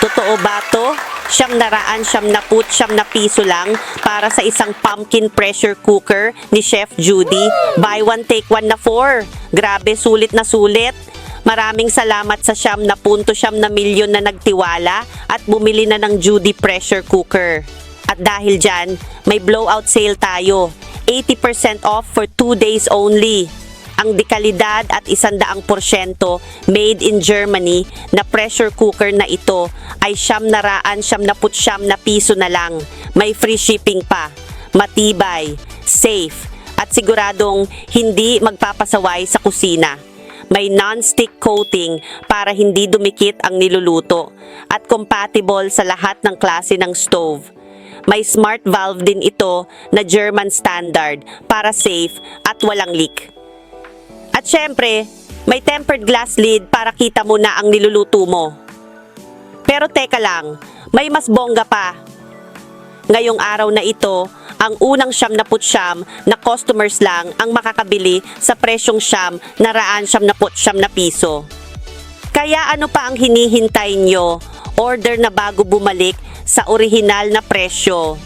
Totoo ba to? 999 piso lang para sa isang pumpkin pressure cooker ni Chef Judy. Buy one take one na 4. Grabe, sulit na sulit. Maraming salamat sa 9.9 milyon na nagtiwala at bumili na ng Judy pressure cooker. At dahil dyan, may blowout sale tayo. 80% off for 2 days only. Ang dekalidad at 100% made in Germany na pressure cooker na ito ay 999 na piso na lang. May free shipping pa. Matibay, safe, at siguradong hindi magpapasaway sa kusina. May non-stick coating para hindi dumikit ang niluluto at compatible sa lahat ng klase ng stove. May smart valve din ito na German standard para safe at walang leak. At syempre, may tempered glass lid para kita mo na ang niluluto mo. Pero teka lang, may mas bongga pa. Ngayong araw na ito, ang unang 99 na customers lang ang makakabili sa presyong 999 na piso. Kaya ano pa ang hinihintay nyo? Order na bago bumalik sa orihinal na presyo.